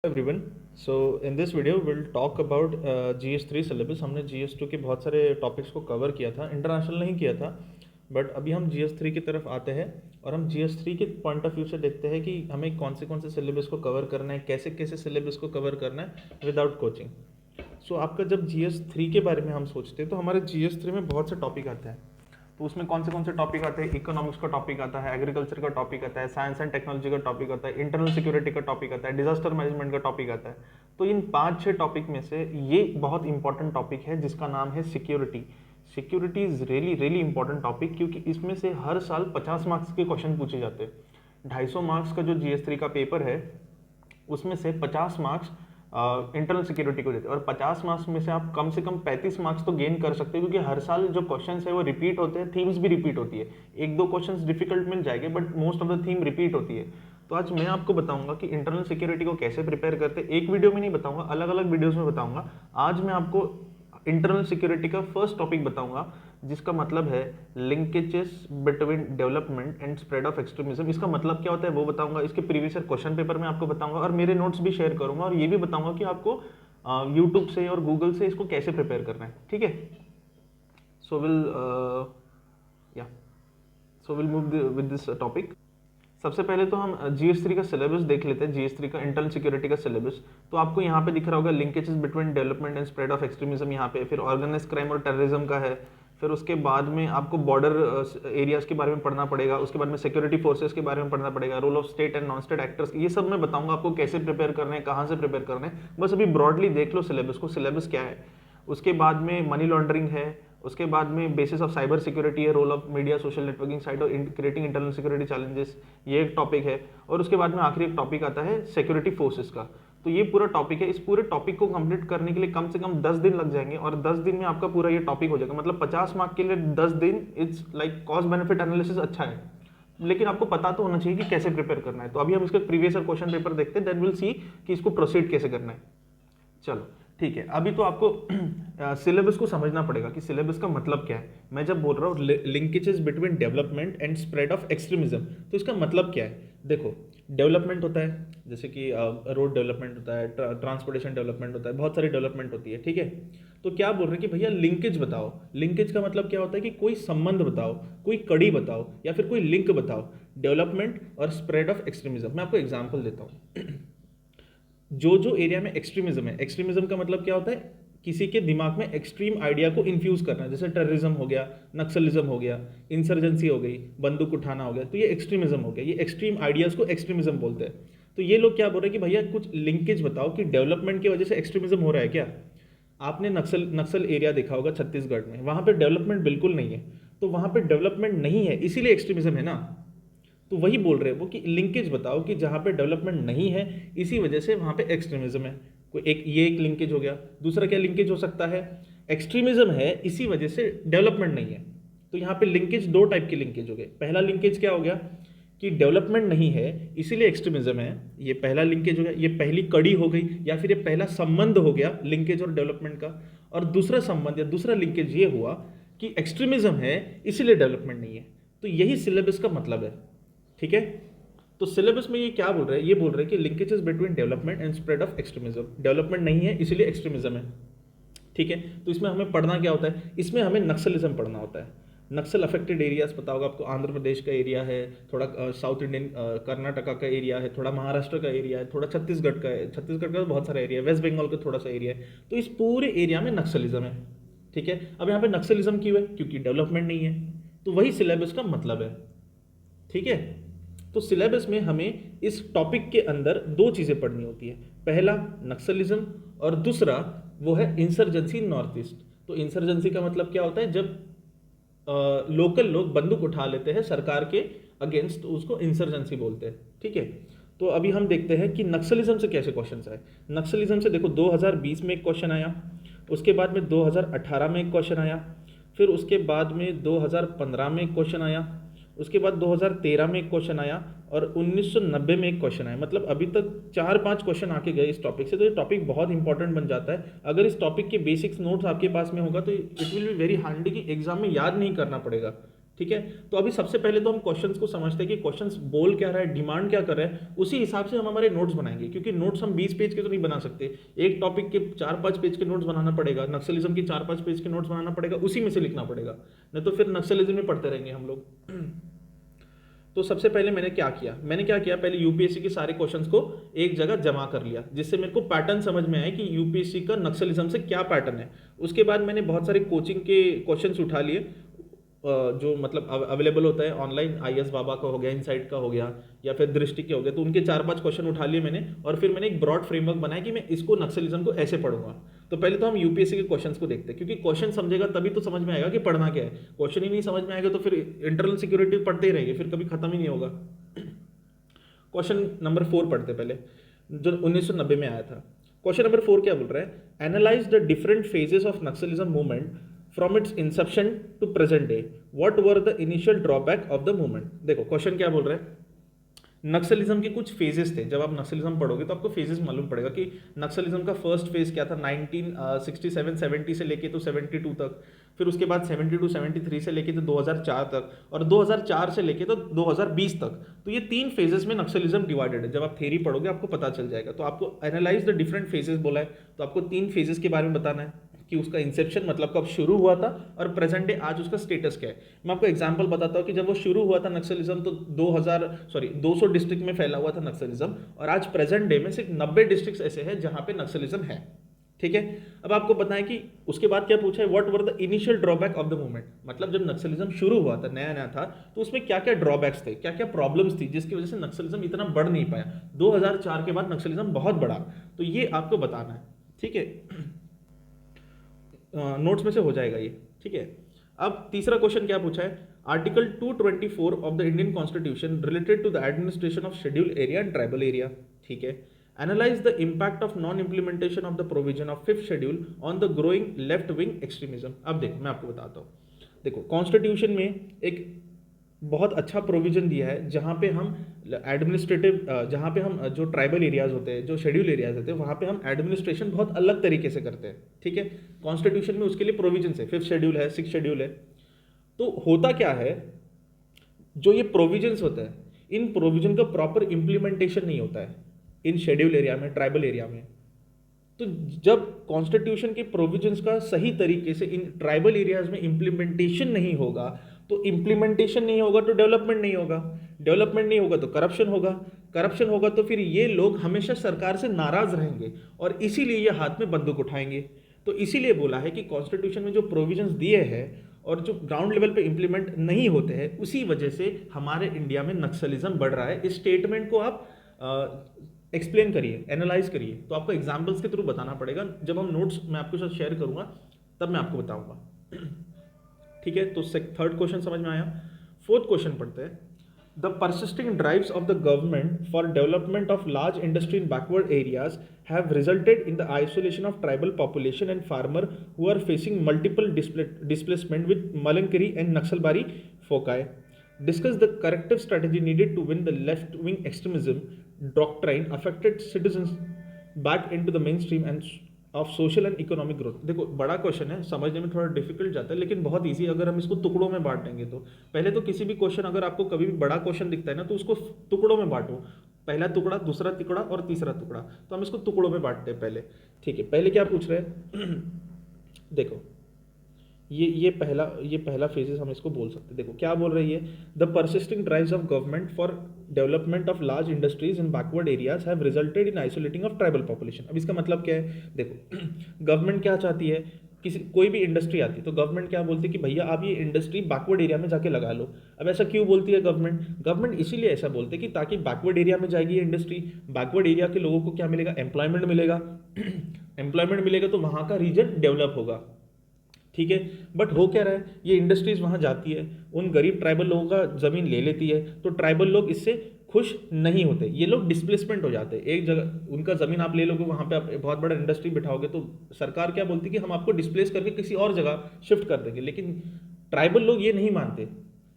Everyone. So in this video will talk about GS3 syllabus. हमने GS2 के बहुत सारे टॉपिक्स को कवर किया था, इंटरनेशनल नहीं किया था, बट अभी हम GS3 की तरफ आते हैं और हम GS3 के पॉइंट ऑफ व्यू से देखते हैं कि हमें कौन से सिलेबस को कवर करना है, कैसे कैसे सिलेबस को कवर करना है विदाउट कोचिंग। सो आपका जब GS3 के बारे में हम सोचते हैं तो हमारे GS3 में बहुत से टॉपिक आते हैं। तो उसमें कौन से टॉपिक आते हैं? इकोनॉमिक्स का टॉपिक आता है, एग्रीकल्चर का टॉपिक आता है, साइंस एंड टेक्नोलॉजी का टॉपिक आता है, इंटरनल सिक्योरिटी का टॉपिक आता है, डिजास्टर मैनेजमेंट का टॉपिक आता है। तो इन 5-6 टॉपिक में से ये बहुत इंपॉर्टेंट टॉपिक है जिसका नाम है security. Security is really really important topic, क्योंकि इसमें से हर साल 50 मार्क्स के क्वेश्चन पूछे जाते हैं। 250 मार्क्स का जो GS3 का पेपर है उसमें से 50 मार्क्स इंटरनल सिक्योरिटी को देते हैं, और 50 मार्क्स में से आप कम से कम 35 मार्क्स तो गेन कर सकते हैं, क्योंकि हर साल जो क्वेश्चंस है वो रिपीट होते हैं, थीम्स भी रिपीट होती है। एक दो क्वेश्चंस डिफिकल्ट मिल जाएंगे but most of the theme repeat होती है। तो आज मैं आपको बताऊंगा कि इंटरनल सिक्योरिटी को कैसे प्रिपेयर करते हैं। एक वीडियो में नहीं बताऊंगा, अलग अलग वीडियोज में बताऊंगा। आज मैं आपको इंटरनल सिक्योरिटी का फर्स्ट टॉपिक बताऊंगा जिसका मतलब है linkages between development and spread of extremism. इसका मतलब क्या होता है वो बताऊंगा, इसके प्रीवियस ईयर क्वेश्चन पेपर में आपको बताऊंगा, और मेरे नोट्स भी शेयर करूंगा, और ये भी बताऊंगा कि आपको यूट्यूब से और गूगल से इसको कैसे प्रिपेयर करना है। ठीक है, so will move with this topic. सबसे पहले तो हम GS3 का सिलेबस देख लेते हैं। GS3 का इंटरनल सिक्योरिटी का सिलेबस तो आपको यहाँ पे दिख रहा होगा, linkages between development and spread of extremism यहाँ पे, फिर ऑर्गेनाइज क्राइम और टेररिज्म का है, फिर उसके बाद में आपको बॉर्डर एरियाज के बारे में पढ़ना पड़ेगा, उसके बाद में सिक्योरिटी फोर्सेस के बारे में पढ़ना पड़ेगा, role of state and non state actors. ये सब मैं बताऊंगा आपको कैसे प्रिपेयर करना है, कहाँ से प्रिपेयर करना है। बस अभी ब्रॉडली देख लो सिलेबस को, सिलेबस क्या है। उसके बाद में मनी लॉन्ड्रिंग है, उसके बाद में बेसिस ऑफ साइबर सिक्योरिटी है, role of media social networking site और क्रिएटिंग इंटरनल सिक्योरिटी चैलेंजेस, ये एक टॉपिक है। और उसके बाद में आखिरी एक टॉपिक आता है सिक्योरिटी फोर्सेस का। तो ये पूरा टॉपिक है। इस पूरे टॉपिक को कंप्लीट करने के लिए कम से कम 10 दिन लग जाएंगे, और 10 दिन में आपका पूरा ये टॉपिक हो जाएगा। मतलब 50 मार्क के लिए 10 दिन it's like cost benefit analysis अच्छा है, लेकिन आपको पता तो होना चाहिए कि कैसे प्रिपेयर करना है। तो अभी हम इसका प्रीवियस ईयर क्वेश्चन पेपर देखते हैं, देन विल सी कि इसको प्रोसीड कैसे करना है। चलो ठीक है, अभी तो आपको सिलेबस को समझना पड़ेगा कि सिलेबस का मतलब क्या है। मैं जब बोल रहा हूँ linkages between development and spread of extremism, तो इसका मतलब क्या है? देखो, डेवलपमेंट होता है जैसे कि रोड डेवलपमेंट होता है, ट्रांसपोर्टेशन डेवलपमेंट होता है, बहुत सारी डेवलपमेंट होती है। ठीक है, तो क्या बोल रहे हैं कि भैया लिंकेज बताओ। लिंकेज का मतलब क्या होता है कि कोई संबंध बताओ, कोई कड़ी बताओ, या फिर कोई लिंक बताओ डेवलपमेंट और स्प्रेड ऑफ एक्सट्रीमिज्म। मैं आपको एग्जाम्पल देता हूँ। जो एरिया में एक्सट्रीमिज्म है, एक्सट्रीमिज्म का मतलब क्या होता है? किसी के दिमाग में एक्सट्रीम आइडिया को इन्फ्यूज करना, जैसे टेररिज्म हो गया, नक्सलिज्म हो गया, इंसर्जेंसी हो गई, बंदूक उठाना हो गया, तो ये एक्सट्रीमिज्म हो गया। ये एक्सट्रीम आइडियाज को एक्सट्रीमिज्म बोलते हैं। तो ये लोग क्या बोल रहे हैं कि भैया कुछ लिंकेज बताओ कि डेवलपमेंट की वजह से एक्सट्रीमिज्म हो रहा है क्या। आपने नक्सल एरिया देखा होगा छत्तीसगढ़ में, वहां पे डेवलपमेंट बिल्कुल नहीं है। तो वहां पे डेवलपमेंट नहीं है इसीलिए एक्सट्रीमिज्म है ना। तो वही बोल रहे हैं वो कि लिंकेज बताओ कि जहाँ पे डेवलपमेंट नहीं है इसी वजह से वहाँ पे एक्सट्रीमिज्म है। कोई ये एक लिंकेज हो गया। दूसरा क्या लिंकेज हो सकता है? एक्सट्रीमिज्म है इसी वजह से डेवलपमेंट नहीं है। तो यहाँ पे लिंकेज दो टाइप के लिंकेज हो गए। पहला लिंकेज क्या हो गया कि डेवलपमेंट नहीं है इसीलिए एक्सट्रीमिज्म है, ये पहला लिंकेज हो गया, ये पहली कड़ी हो गई, या फिर ये पहला संबंध हो गया लिंकेज और डेवलपमेंट का। और दूसरा संबंध या दूसरा लिंकेज ये हुआ कि एक्सट्रीमिज्म है इसीलिए डेवलपमेंट नहीं है। तो यही सिलेबस का मतलब है। ठीक है, तो सिलेबस में ये क्या बोल रहे हैं? ये बोल रहे हैं कि linkages between development and spread of extremism. Development नहीं है इसीलिए एक्सट्रीमिज्म है। ठीक है, तो इसमें हमें पढ़ना क्या होता है? इसमें हमें नक्सलिज्म पढ़ना होता है। नक्सल अफेक्टेड एरियाज पता होगा आपको, आंध्र प्रदेश का एरिया है, थोड़ा साउथ इंडियन कर्नाटका का एरिया है, थोड़ा महाराष्ट्र का एरिया है, थोड़ा छत्तीसगढ़ का है। छत्तीसगढ़ का बहुत सारा एरिया है, वेस्ट बंगाल का थोड़ा सा एरिया है। तो इस पूरे एरिया में नक्सलिज्म है। ठीक है, अब यहाँ पे नक्सलिज्म क्यों है? क्योंकि डेवलपमेंट नहीं है। तो वही सिलेबस का मतलब है। ठीक है, तो सिलेबस में हमें इस टॉपिक के अंदर दो चीज़ें पढ़नी होती है। पहला नक्सलिज्म, और दूसरा वो है इंसर्जेंसी नॉर्थ ईस्ट। तो इंसर्जेंसी का मतलब क्या होता है? जब लोकल लोग बंदूक उठा लेते हैं सरकार के अगेंस्ट, तो उसको इंसर्जेंसी बोलते हैं। ठीक है, तो अभी हम देखते हैं कि नक्सलिज्म से कैसे क्वेश्चन आए। नक्सलिज्म से देखो 2020 में एक क्वेश्चन आया, उसके बाद में 2018 में एक क्वेश्चन आया, फिर उसके बाद में 2015 में एक क्वेश्चन आया, उसके बाद 2013 में एक क्वेश्चन आया, और 1990 में एक क्वेश्चन आया। मतलब अभी तक 4-5 क्वेश्चन आके गए इस टॉपिक से। तो ये टॉपिक बहुत इंपॉर्टेंट बन जाता है। अगर इस टॉपिक के बेसिक्स नोट्स आपके पास में होगा तो it will be very handy कि एग्जाम में याद नहीं करना पड़ेगा। ठीक है। तो अभी सबसे पहले तो हम क्वेश्चंस को समझते हैं कि क्वेश्चंस बोल क्या रहा है, डिमांड क्या कर रहा है, उसी हिसाब से हम हमारे नोट्स बनाएंगे, क्योंकि नोट्स हम 20 पेज के तो नहीं बना सकते, एक टॉपिक के 4-5 पेज के नोट्स बनाना पड़ेगा, नक्सलिज्म के 4-5 पेज के नोट्स बनाना पड़ेगा, उसी में से लिखना पड़ेगा, नहीं तो फिर नक्सलिज्म में पढ़ते रहेंगे हम लोग। तो सबसे पहले मैंने क्या किया, पहले यूपीएससी के सारे क्वेश्चंस को एक जगह जमा कर लिया, जिससे मेरे को पैटर्न समझ में आया कि यूपीएससी का नक्सलिज्म से क्या पैटर्न है। उसके बाद मैंने बहुत सारे कोचिंग के क्वेश्चंस उठा लिए, जो मतलब अवेलेबल होता है ऑनलाइन, आईएस बाबा का हो गया, इनसाइट का हो गया, या फिर दृष्टि के हो गया, तो उनके 4-5 क्वेश्चन उठा लिए मैंने, और फिर मैंने एक ब्रॉड फ्रेमवर्क बनाया कि मैं इसको नक्सलिज्म को ऐसे पढ़ूंगा। तो पहले तो हम यूपीएससी के क्वेश्चंस को देखते हैं, क्योंकि क्वेश्चन समझेगा तभी तो समझ में आएगा कि पढ़ना क्या है। क्वेश्चन ही नहीं समझ में आएगा तो फिर इंटरनल सिक्योरिटी पढ़ते ही रहेंगे, फिर कभी खत्म ही नहीं होगा। क्वेश्चन नंबर 4 पढ़ते पहले, जो 1990 में आया था। क्वेश्चन नंबर 4 क्या बोल रहा है, analyse the different phases of Naxalism movement from its inception to present day, what were the initial drawback of the movement. देखो क्वेश्चन क्या बोल रहा है, नक्सलिज्म के कुछ फेजेस थे। जब आप नक्सलिज्म पढ़ोगे तो आपको फेजेस मालूम पड़ेगा कि नक्सलिज्म का फर्स्ट फेज क्या था, 1967-70 से लेके तो 72 तक, फिर उसके बाद 72-73 से लेके तो 2004 तक, और 2004 से लेके तो 2020 तक। तो ये 3 फेजेस में नक्सलिज्म डिवाइडेड है। जब आप थ्योरी पढ़ोगे आपको पता चल जाएगा। तो आपको एनालाइज द डिफरेंट फेजेस बोला है, तो आपको 3 फेजेस के बारे में बताना है कि उसका इंसेप्शन मतलब कब शुरू हुआ था, और प्रेजेंट डे आज उसका स्टेटस क्या है। मैं आपको एग्जांपल बताता हूँ कि जब वो शुरू हुआ था नक्सलिज्म तो 200 डिस्ट्रिक्ट में फैला हुआ था नक्सलिज्म, और आज प्रेजेंट डे में सिर्फ 90 डिस्ट्रिक्ट ऐसे हैं जहां पे नक्सलिज्म है। ठीक है, अब आपको बताएं कि उसके बाद क्या पूछा है, what were the initial drawback of the movement. मतलब जब नक्सलिज्म शुरू हुआ था, नया नया था, तो उसमें क्या क्या ड्रॉबैक्स थे, क्या क्या प्रॉब्लम्स थी, जिसकी वजह से नक्सलिज्म इतना बढ़ नहीं पाया। 2004 के बाद नक्सलिज्म बहुत बढ़ा, तो ये आपको बताना है। ठीक है, नोट्स में से हो जाएगा ये। ठीक है, अब तीसरा क्वेश्चन क्या पूछा है, article 224 of the Indian constitution related to the administration of schedule area and tribal area. ठीक है, analyse the impact of non implementation of the provision of 5th schedule on the growing left wing extremism. अब देखो मैं आपको बताता हूँ, देखो constitution में एक बहुत अच्छा प्रोविजन दिया है जहाँ पे हम एडमिनिस्ट्रेटिव, जहाँ पे हम जो ट्राइबल एरियाज होते हैं, जो शेड्यूल एरियाज होते हैं, वहाँ पे हम एडमिनिस्ट्रेशन बहुत अलग तरीके से करते हैं। ठीक है, कॉन्स्टिट्यूशन में उसके लिए प्रोविजन है, 5th शेड्यूल है, 6th शेड्यूल है। तो होता क्या है, जो ये प्रोविजंस होता है, इन प्रोविजन का प्रॉपर इम्प्लीमेंटेशन नहीं होता है इन शेड्यूल एरिया में, ट्राइबल एरिया में। तो जब कॉन्स्टिट्यूशन के प्रोविजंस का सही तरीके से इन ट्राइबल एरियाज में इम्प्लीमेंटेशन नहीं होगा, तो इम्प्लीमेंटेशन नहीं होगा तो डेवलपमेंट नहीं होगा, डेवलपमेंट नहीं होगा तो करप्शन होगा, करप्शन होगा तो फिर ये लोग हमेशा सरकार से नाराज रहेंगे, और इसीलिए ये हाथ में बंदूक उठाएंगे। तो इसीलिए बोला है कि कॉन्स्टिट्यूशन में जो प्रोविजंस दिए हैं और जो ग्राउंड लेवल पे इंप्लीमेंट नहीं होते हैं, उसी वजह से हमारे इंडिया में नक्सलिज्म बढ़ रहा है। इस स्टेटमेंट को आप एक्सप्लेन करिए, एनालाइज करिए। तो आपको एग्जाम्पल्स के थ्रू बताना पड़ेगा, जब हम नोट्स मैं आपके साथ शेयर करूंगा तब मैं आपको बताऊंगा। ठीक है, तो 3rd क्वेश्चन समझ में आया। 4th क्वेश्चन पढ़ते हैं, the persisting drives of the government for development of large industry in backward areas have resulted in the isolation of tribal population and farmer who are facing multiple displacement with Malankari and Naxalbari foci. Discuss the corrective strategy needed to win the left-wing extremism doctrine affected citizens back into the mainstream and of social and economic growth. देखो बड़ा question है, समझने में थोड़ा difficult जाता है, लेकिन बहुत इजी अगर हम इसको टुकड़ों में बांट देंगे तो। पहले तो किसी भी क्वेश्चन, अगर आपको कभी भी बड़ा क्वेश्चन दिखता है ना, तो उसको टुकड़ों में बांटो, पहला टुकड़ा, दूसरा टुकड़ा और तीसरा टुकड़ा। तो हम इसको टुकड़ों में बांटते हैं पहले। ठीक है, पहले क्या पूछ रहे हैं देखो, ये पहला फेजेस हम इसको बोल सकते हैं। देखो क्या बोल रही है, the persisting drives of government for development of large industries in backward areas have resulted in isolating of tribal population. अब इसका मतलब क्या है, देखो गवर्नमेंट क्या चाहती है, कोई भी इंडस्ट्री आती है तो गवर्नमेंट क्या बोलती है कि भैया आप ये इंडस्ट्री बैकवर्ड एरिया में जाके लगा लो। अब ऐसा क्यों बोलती है गवर्नमेंट इसीलिए ऐसा बोलते हैं कि ताकि बैकवर्ड एरिया में जाएगी ये इंडस्ट्री, बैकवर्ड एरिया के लोगों को क्या मिलेगा, एम्प्लॉयमेंट मिलेगा, एम्प्लॉयमेंट मिलेगा तो वहाँ का रीजन डेवलप होगा। ठीक है, बट हो क्या रहा है, ये इंडस्ट्रीज वहाँ जाती है, उन गरीब ट्राइबल लोगों का ज़मीन ले लेती है, तो ट्राइबल लोग इससे खुश नहीं होते, ये लोग डिस्प्लेसमेंट हो जाते हैं। एक जगह उनका ज़मीन आप ले लोगे, वहाँ पे आप बहुत बड़ा इंडस्ट्री बिठाओगे, तो सरकार क्या बोलती है कि हम आपको डिस्प्लेस करके किसी और जगह शिफ्ट कर देंगे, लेकिन ट्राइबल लोग ये नहीं मानते।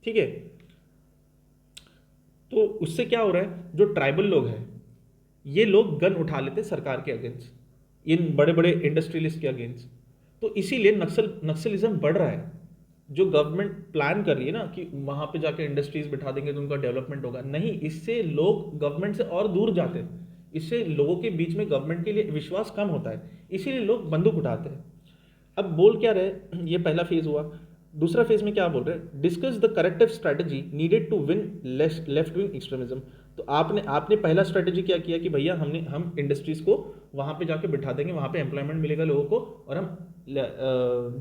ठीक है, तो उससे क्या हो रहा है, जो ट्राइबल लोग हैं ये लोग गन उठा लेते सरकार के अगेंस्ट, इन बड़े बड़े इंडस्ट्रियलिस्ट के अगेंस्ट। तो इसीलिए नक्सलिज्म बढ़ रहा है। जो गवर्नमेंट प्लान कर रही है ना कि वहां पे जाके इंडस्ट्रीज बिठा देंगे तो उनका डेवलपमेंट होगा, नहीं, इससे लोग गवर्नमेंट से और दूर जाते हैं, इससे लोगों के बीच में गवर्नमेंट के लिए विश्वास कम होता है, इसीलिए लोग बंदूक उठाते हैं। अब बोल क्या रहे, ये पहला फेज हुआ। दूसरा फेज में क्या बोल रहे हैं, discuss the corrective strategy needed to win left wing extremism. तो आपने आपने पहला स्ट्रैटेजी क्या किया कि भैया हम इंडस्ट्रीज को वहां पे जाके बिठा देंगे, वहां पे एम्प्लॉयमेंट मिलेगा लोगों को, और हम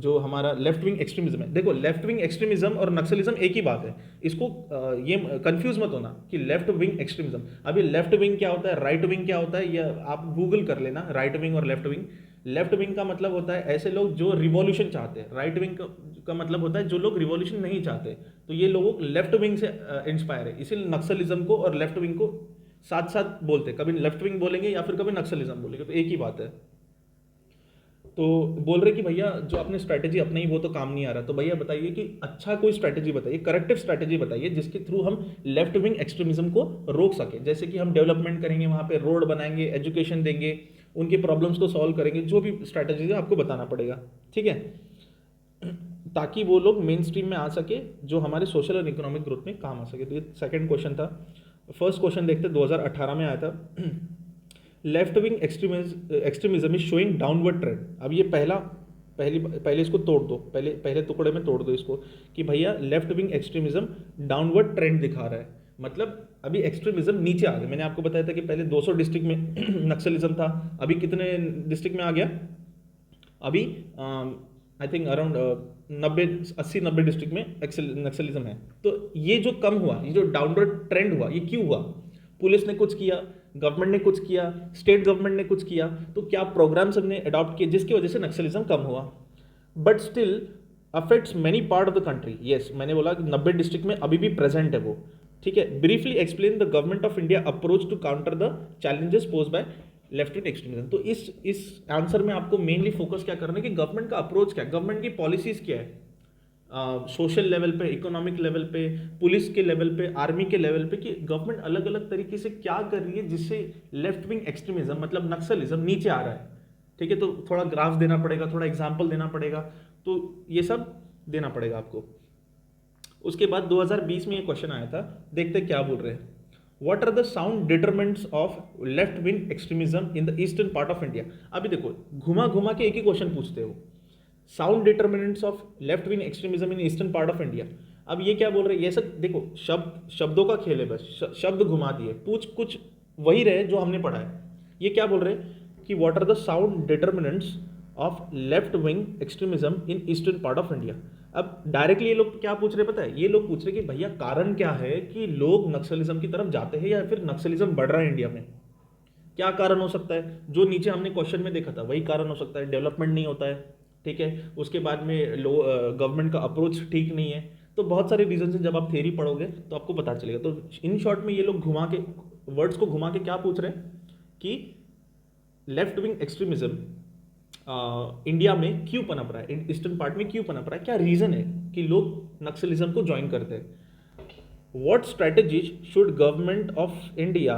जो हमारा लेफ्ट विंग एक्सट्रीमिज्म है, देखो लेफ्ट विंग एक्सट्रीमिज्म और नक्सलिज्म एक ही बात है, इसको ये कंफ्यूज मत होना कि लेफ्ट विंग एक्सट्रीमिज्म, अभी लेफ्ट विंग क्या होता है, राइट विंग क्या होता है, या आप गूगल कर लेना राइट विंग और लेफ्ट विंग। लेफ्ट विंग का मतलब होता है ऐसे लोग जो रिवॉल्यूशन चाहते हैं, राइट विंग का मतलब होता है जो लोग रिवॉल्यूशन नहीं चाहते। तो ये लोग लेफ्ट विंग से इंस्पायर है, इसीलिए नक्सलिज्म को और लेफ्ट विंग को साथ साथ बोलते हैं, कभी लेफ्ट विंग बोलेंगे या फिर कभी नक्सलिज्म बोलेंगे, तो एक ही बात है। तो बोल रहे कि भैया जो आपने स्ट्रैटेजी अपनाई वो तो काम नहीं आ रहा, तो भैया बताइए कि अच्छा कोई स्ट्रैटेजी बताइए, करेक्टिव स्ट्रैटेजी बताइए जिसके थ्रू हम लेफ्ट विंग एक्सट्रीमिज्म को रोक सके, जैसे कि हम डेवलपमेंट करेंगे, वहाँ पे रोड बनाएंगे, एजुकेशन देंगे, उनके प्रॉब्लम्स को सॉल्व करेंगे, जो भी स्ट्रैटेजी है आपको बताना पड़ेगा, ठीक है, ताकि वो लोग मेन स्ट्रीम में आ सके, जो हमारे सोशल और इकोनॉमिक ग्रोथ में काम आ सके। तो ये सेकंड क्वेश्चन था। फर्स्ट क्वेश्चन देखते 2018 में आया था, left wing extremism is showing downward trend. अब ये पहले इसको तोड़ दो, पहले टुकड़े में तोड़ दो इसको, कि भैया left wing extremism downward trend दिखा रहा है, मतलब अभी एक्सट्रीमिज्म नीचे आ गया। मैंने आपको बताया था कि पहले 200 डिस्ट्रिक्ट में नक्सलिज्म था, अभी कितने डिस्ट्रिक्ट में आ गया, अभी आई थिंक अराउंड 80-90 डिस्ट्रिक्ट में नक्सलिज्म है। तो ये जो कम हुआ, ये जो डाउनवर्ड ट्रेंड हुआ, ये क्यों हुआ? पुलिस ने कुछ किया, गवर्नमेंट ने कुछ किया, स्टेट गवर्नमेंट ने कुछ किया, तो क्या प्रोग्राम्स हमने अडॉप्ट किए जिसकी वजह से नक्सलिज्म कम हुआ, but still affects many part of the country. Yes, मैंने बोला कि 90 डिस्ट्रिक्ट में अभी भी प्रेजेंट है वो, ठीक है। Briefly explain the government of India approach to counter the challenges pose by left wing extremism. तो इस आंसर में आपको मेनली फोकस क्या करना है कि गवर्नमेंट का अप्रोच क्या है, गवर्नमेंट की पॉलिसीज क्या है, सोशल लेवल पे, इकोनॉमिक लेवल पे, पुलिस के लेवल पे, आर्मी के लेवल पे, कि गवर्नमेंट अलग अलग तरीके से क्या कर रही है जिससे लेफ्ट विंग एक्सट्रीमिज्म मतलब नक्सलिज्म नीचे आ रहा है, ठीक है। तो थोड़ा ग्राफ देना पड़ेगा, थोड़ा एग्जाम्पल देना पड़ेगा, तो ये सब देना पड़ेगा आपको। उसके बाद 2020 में ये क्वेश्चन आया था, देखते क्या बोल रहे हैं, What are the sound determinants of left wing extremism in the eastern part of India? अभी देखो घुमा घुमा के एक ही क्वेश्चन पूछते हो, sound determinants of left wing extremism in eastern part of India. अब ये क्या बोल रहे हैं, ये सब देखो शब्दों का खेल है, बस शब्द घुमा दिए, पूछ कुछ वही रहे जो हमने पढ़ा है। ये क्या बोल रहे हैं कि what are the sound determinants of left wing extremism in eastern part of India. अब डायरेक्टली ये लोग क्या पूछ रहे पता है, ये लोग पूछ रहे कि भैया कारण क्या है कि लोग नक्सलिज्म की तरफ जाते हैं या फिर नक्सलिज्म बढ़ रहा है इंडिया में, क्या कारण हो सकता है? जो नीचे हमने क्वेश्चन में देखा था वही कारण हो सकता है, डेवलपमेंट नहीं होता है, ठीक है, उसके बाद में गवर्नमेंट का अप्रोच ठीक नहीं है, तो बहुत सारे रीजन है, जब आप थ्योरी पढ़ोगे तो आपको पता चलेगा। तो इन शॉर्ट में ये लोग घुमा के वर्ड्स को घुमा के क्या पूछ रहे हैं कि लेफ्ट विंग एक्सट्रीमिज्म इंडिया में क्यों पनप रहा है, ईस्टर्न पार्ट में क्यों पनप रहा है, क्या रीजन है कि लोग नक्सलिज्म को ज्वाइन करते हैं। What strategies should government of India,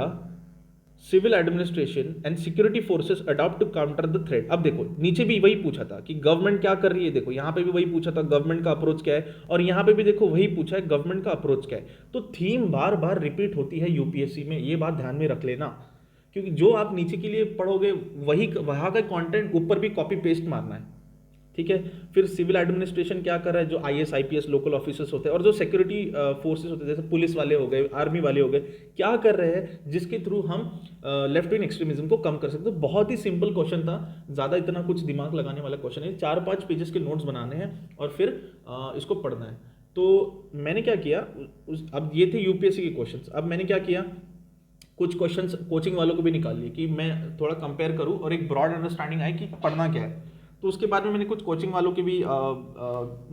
civil administration and security forces adopt to counter the threat. अब देखो नीचे भी वही पूछा था कि गवर्नमेंट क्या कर रही है, देखो यहाँ पे भी वही पूछा था गवर्नमेंट का अप्रोच क्या है, और यहाँ पे भी देखो वही पूछा है गवर्नमेंट का अप्रोच क्या है। तो थीम बार बार रिपीट होती है यूपीएससी में, ये बात ध्यान में रख लेना, क्योंकि जो आप नीचे के लिए पढ़ोगे वही वहाँ का कंटेंट ऊपर भी कॉपी पेस्ट मारना है, ठीक है। फिर सिविल एडमिनिस्ट्रेशन क्या कर रहा है, जो आईएएस आईपीएस लोकल ऑफिसर्स होते हैं और जो सिक्योरिटी फोर्सेस होते हैं जैसे पुलिस वाले हो गए, आर्मी वाले हो गए, क्या कर रहे हैं जिसके थ्रू हम लेफ्ट विंग एक्सट्रीमिज्म को कम कर सकते हैं। तो बहुत ही सिंपल क्वेश्चन था, ज़्यादा इतना कुछ दिमाग लगाने वाला क्वेश्चन है, 4-5 पेजेस के नोट्स बनाने हैं और फिर इसको पढ़ना है। तो मैंने क्या किया, अब ये थे यूपीएससी के क्वेश्चन, अब मैंने क्या किया, कुछ क्वेश्चंस कोचिंग वालों को भी निकाल लिए कि मैं थोड़ा कंपेयर करूं और एक ब्रॉड अंडरस्टैंडिंग आए कि पढ़ना क्या है। तो उसके बाद में मैंने कुछ कोचिंग वालों के भी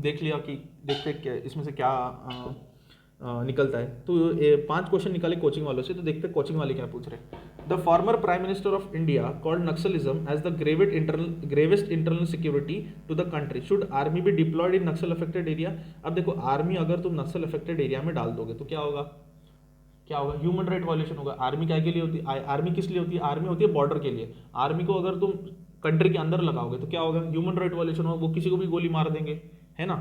देख लिया कि देखते क्या इसमें से क्या निकलता है। तो 5 क्वेश्चन निकाले कोचिंग वालों से, तो देखते कोचिंग वाले क्या पूछ रहे हैं। The former prime minister of India called naxalism as the gravest internal security to the country, should army be deployed in Naxal affected area. अब देखो आर्मी अगर तुम नक्सल अफेक्टेड एरिया में डाल दोगे तो क्या होगा, क्या होगा, ह्यूमन राइट वायलेशन होगा। आर्मी क्या के लिए होती है, आर्मी किस लिए होती है, आर्मी होती है बॉर्डर के लिए। आर्मी को अगर तुम कंट्री के अंदर लगाओगे तो क्या होगा, ह्यूमन राइट वायलेशन होगा, वो किसी को भी गोली मार देंगे, है ना।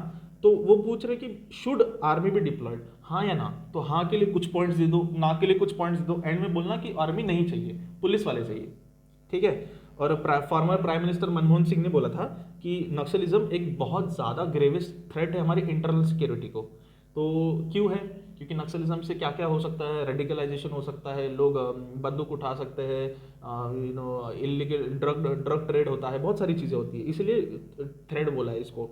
तो वो पूछ रहे कि शुड आर्मी बी डिप्लॉयड, हाँ या ना, तो हाँ के लिए कुछ पॉइंट्स दे दो, ना के लिए कुछ पॉइंट्स दे दो, एंड में बोलना कि आर्मी नहीं चाहिए, पुलिस वाले चाहिए, ठीक है। और farmer prime minister Manmohan Singh ने बोला था कि नक्सलिज्म एक बहुत ज़्यादा ग्रेवेस्ट थ्रेट है हमारी इंटरनल सिक्योरिटी को। तो क्यों है? क्योंकि नक्सलिज्म से क्या क्या हो सकता है, रेडिकलाइजेशन हो सकता है, लोग बंदूक उठा सकते हैं, इलीगल ड्रग ट्रेड होता है, बहुत सारी चीज़ें होती है, इसलिए थ्रेड बोला है इसको।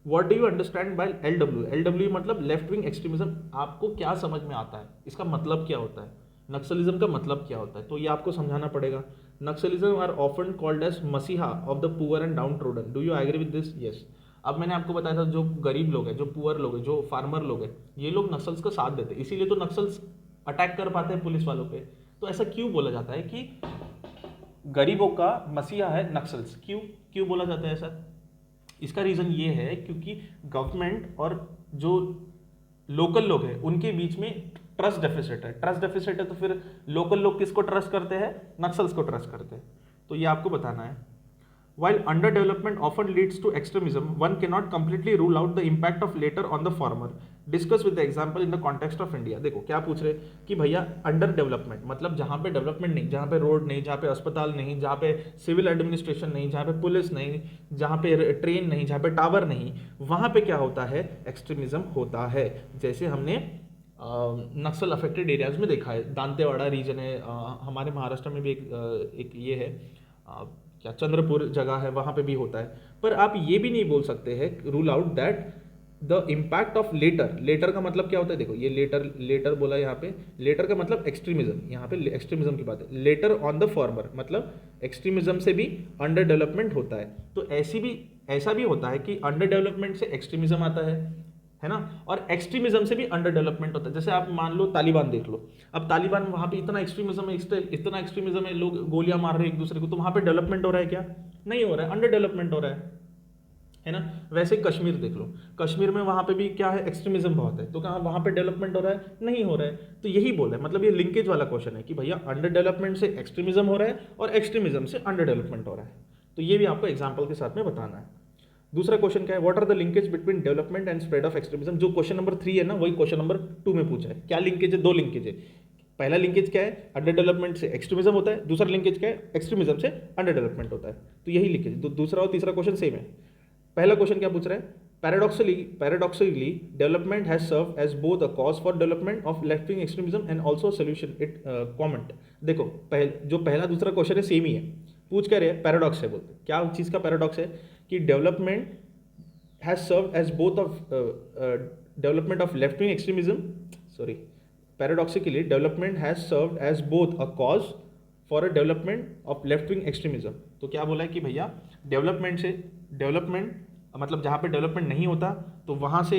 What do you understand by LW? LW मतलब लेफ्ट विंग एक्सट्रीमिज्म। आपको क्या समझ में आता है, इसका मतलब क्या होता है, नक्सलिज्म का मतलब क्या होता है, तो ये आपको समझाना पड़ेगा। Naxalism are often called as messiah of the poor and downtrodden. Do you agree with this? Yes. अब मैंने आपको बताया था जो गरीब लोग हैं, जो पुअर लोग हैं, जो फार्मर लोग हैं, ये लोग नक्सल्स का साथ देते हैं, इसीलिए तो नक्सल्स अटैक कर पाते हैं पुलिस वालों पे। तो ऐसा क्यों बोला जाता है कि गरीबों का मसीहा है नक्सल्स? क्यों क्यों बोला जाता है ऐसा? इसका रीज़न ये है क्योंकि गवर्नमेंट और जो लोकल लोग हैं उनके बीच में ट्रस्ट डेफिसिट है। ट्रस्ट डेफिसिट है तो फिर लोकल लोग किसको ट्रस्ट करते हैं? नक्सल्स को ट्रस्ट करते हैं। तो ये आपको बताना है। While underdevelopment often leads to extremism, one cannot completely rule out the impact of later on the former. Discuss with the example in the context of India. देखो क्या पूछ रहे कि भैया अंडर डेवलपमेंट मतलब जहाँ पे डेवलपमेंट नहीं, जहाँ पे रोड नहीं, जहाँ पे अस्पताल नहीं, जहाँ पे सिविल एडमिनिस्ट्रेशन नहीं, जहाँ पे पुलिस नहीं, जहाँ पे ट्रेन नहीं, जहाँ पे टावर नहीं, वहाँ पे क्या होता है? एक्सट्रीमिज्म होता है। जैसे हमने नक्सल अफेक्टेड एरियाज में देखा है, दांतेवाड़ा रीजन है, हमारे महाराष्ट्र में भी एक ये है, क्या चंद्रपुर जगह है, वहाँ पे भी होता है। पर आप ये भी नहीं बोल सकते हैं rule out that the impact of latter. Latter का मतलब क्या होता है? देखो ये लेटर बोला यहाँ पे, लेटर का मतलब एक्सट्रीमिज्म, यहाँ पे एक्सट्रीमिज्म की बात है। लेटर ऑन द फॉर्मर मतलब एक्सट्रीमिज्म से भी अंडर डेवलपमेंट होता है। तो ऐसा भी होता है कि अंडर डेवलपमेंट से एक्सट्रीमिज्म आता है ना, और एक्सट्रीमिज्म से भी अंडर डेवलपमेंट होता है। जैसे आप मान लो तालिबान देख लो, अब तालिबान वहाँ पे इतना एक्सट्रीमिज्म है, इतना एक्सट्रीमिज्म है, लोग गोलियां मार रहे हैं एक दूसरे को, तो वहाँ पे डेवलपमेंट हो रहा है क्या? नहीं हो रहा है, अंडर डेवलपमेंट हो रहा है ना। वैसे कश्मीर देख लो, कश्मीर में वहाँ पे भी क्या है? एक्सट्रीमिज्म बहुत है, तो कहाँ वहाँ पे डेवलपमेंट हो रहा है? नहीं हो रहा है। तो यही बोल है, मतलब ये लिंकेज वाला क्वेश्चन है कि भैया अंडर डेवलपमेंट से एक्सट्रीमिज्म हो रहा है और एक्सट्रीमिज्म से अंडर डेवलपमेंट हो रहा है। तो ये भी आपको एग्जाम्पल के साथ में बताना है। दूसरा क्वेश्चन क्या है? What are the linkage between development and spread of extremism? जो क्वेश्चन नंबर 3 है ना, वही क्वेश्चन नंबर 2 में पूछा है। क्या लिंकेज है? 2 लिंकेज है। पहला लिंकेज क्या है? अंडर डेवलपमेंट से एक्सट्रीमिज्म होता है। दूसरा लिंकेज क्या है? एक्सट्रीमिज्म से अंडर डेवलपमेंट होता है। तो यही लिंकेज, दूसरा और तीसरा क्वेश्चन सेम है। पहला क्वेश्चन क्या पूछ रहा है? Paradoxically development has serve as both a cause for development of left wing extremism and also solution it comment. देखो जो पहला दूसरा क्वेश्चन है सेम ही है, पूछ क्या रहे हैं? पैराडॉक्स है बोलते। क्या चीज़ का पैराडॉक्स है? कि development has served as both of development of left-wing extremism. Sorry, paradoxically, development has served as both a cause for a development of left-wing extremism. तो क्या बोला है कि भैया डेवलपमेंट मतलब जहाँ पे डेवलपमेंट नहीं होता तो वहाँ से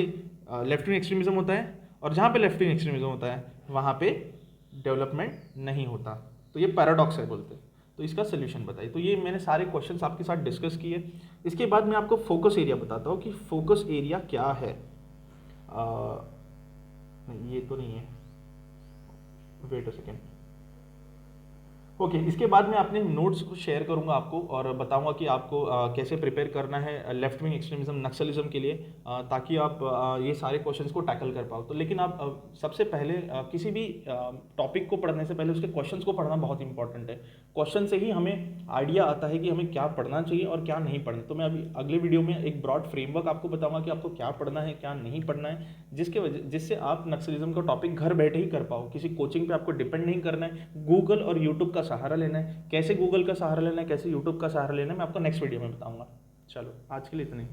लेफ्ट विंग एक्सट्रीमिज्म होता है, और जहाँ पे लेफ्ट विंग एक्सट्रीमिज्म होता है वहाँ पे डेवलपमेंट नहीं होता। तो ये पैराडॉक्स है बोलते हैं। तो इसका सोल्यूशन बताइए। तो ये मैंने सारे क्वेश्चंस आपके साथ डिस्कस किए। इसके बाद मैं आपको फोकस एरिया बताता हूँ कि फोकस एरिया क्या है। ये तो नहीं है, वेट अ सेकेंड। ओके, इसके बाद मैं अपने नोट्स को शेयर करूंगा आपको और बताऊंगा कि आपको कैसे प्रिपेयर करना है लेफ्ट विंग एक्सट्रीमिज्म नक्सलिज्म के लिए, ताकि आप ये सारे क्वेश्चंस को टैकल कर पाओ। तो लेकिन आप सबसे पहले किसी भी टॉपिक को पढ़ने से पहले उसके क्वेश्चंस को पढ़ना बहुत इंपॉर्टेंट है। क्वेश्चन से ही हमें आइडिया आता है कि हमें क्या पढ़ना चाहिए और क्या नहीं पढ़ना। तो मैं अभी अगले वीडियो में एक ब्रॉड फ्रेमवर्क आपको बताऊंगा कि आपको क्या पढ़ना है क्या नहीं पढ़ना है, जिससे आप नक्सलिज्म का टॉपिक घर बैठे ही कर पाओ। किसी कोचिंग पे आपको डिपेंड नहीं करना है, गूगल और यूट्यूब का सहारा लेना है। कैसे गूगल का सहारा लेना है, कैसे यूट्यूब का सहारा लेना है, मैं आपको नेक्स्ट वीडियो में बताऊंगा। चलो आज के लिए इतना ही।